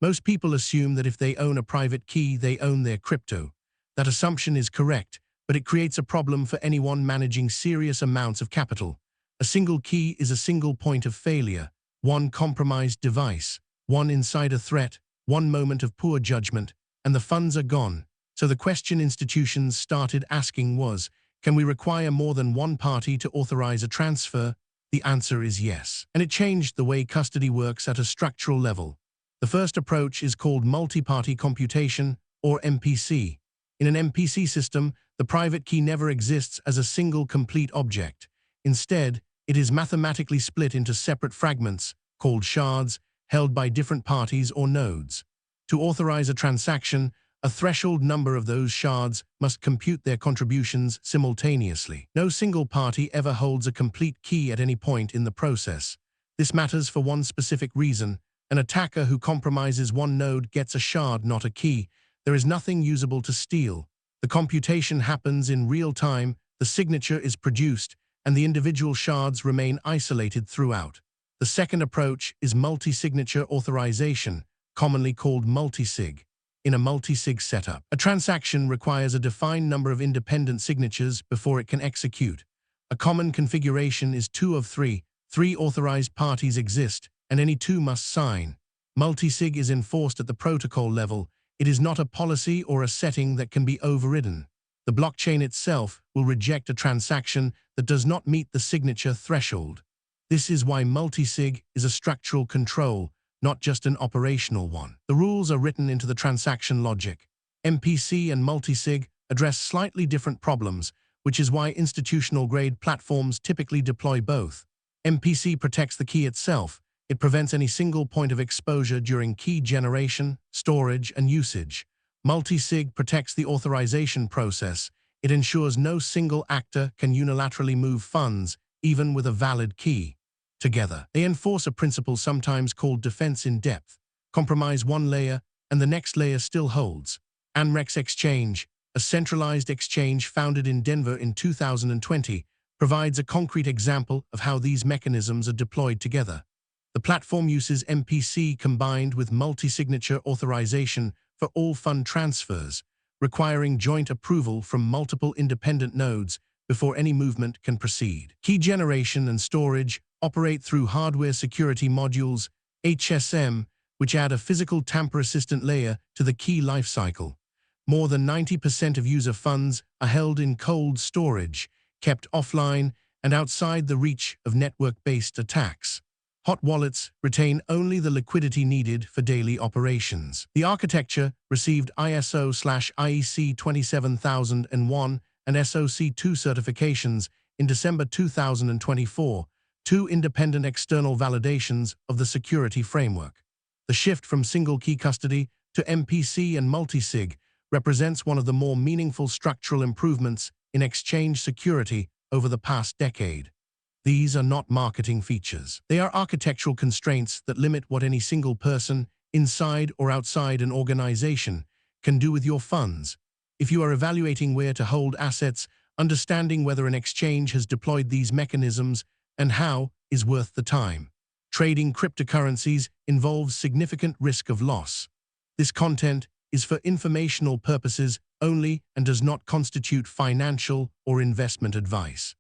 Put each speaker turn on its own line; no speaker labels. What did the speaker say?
Most people assume that if they own a private key, they own their crypto. That assumption is correct, but it creates a problem for anyone managing serious amounts of capital. A single key is a single point of failure, one compromised device, one insider threat, one moment of poor judgment, and the funds are gone. So the question institutions started asking was, can we require more than one party to authorize a transfer? The answer is yes. And it changed the way custody works at a structural level. The first approach is called multi-party computation, or MPC. In an MPC system, the private key never exists as a single complete object. Instead, it is mathematically split into separate fragments, called shards, held by different parties or nodes. To authorize a transaction, a threshold number of those shards must compute their contributions simultaneously. No single party ever holds a complete key at any point in the process. This matters for one specific reason. An attacker who compromises one node gets a shard, not a key. There is nothing usable to steal. The computation happens in real time, the signature is produced, and the individual shards remain isolated throughout. The second approach is multi-signature authorization, commonly called Multi-Sig. In a multi-sig setup, a transaction requires a defined number of independent signatures before it can execute. A common configuration is 2 of 3. 3 authorized parties exist, and any 2 must sign. Multi-sig is enforced at the protocol level. It is not a policy or a setting that can be overridden. The blockchain itself will reject a transaction that does not meet the signature threshold. This is why multi-sig is a structural control, not just an operational one. The rules are written into the transaction logic. MPC and multi-sig address slightly different problems, which is why institutional-grade platforms typically deploy both. MPC protects the key itself. It prevents any single point of exposure during key generation, storage, and usage. Multi-sig protects the authorization process. It ensures no single actor can unilaterally move funds, even with a valid key. Together, they enforce a principle sometimes called defense in depth. Compromise one layer, and the next layer still holds. Anmrex Exchange, a centralized exchange founded in Denver in 2020, provides a concrete example of how these mechanisms are deployed together. The platform uses MPC combined with multi-signature authorization for all fund transfers, requiring joint approval from multiple independent nodes before any movement can proceed. Key generation and storage operate through hardware security modules, HSM, which add a physical tamper-resistant layer to the key lifecycle. More than 90% of user funds are held in cold storage, kept offline and outside the reach of network-based attacks. Hot wallets retain only the liquidity needed for daily operations. The architecture received ISO/IEC 27001 and SOC2 certifications in December 2024, 2 independent external validations of the security framework. The shift from single-key custody to MPC and multi-sig represents one of the more meaningful structural improvements in exchange security over the past decade. These are not marketing features. They are architectural constraints that limit what any single person, inside or outside an organization, can do with your funds. If you are evaluating where to hold assets, understanding whether an exchange has deployed these mechanisms and how is worth the time. Trading cryptocurrencies involves significant risk of loss. This content is for informational purposes only and does not constitute financial or investment advice.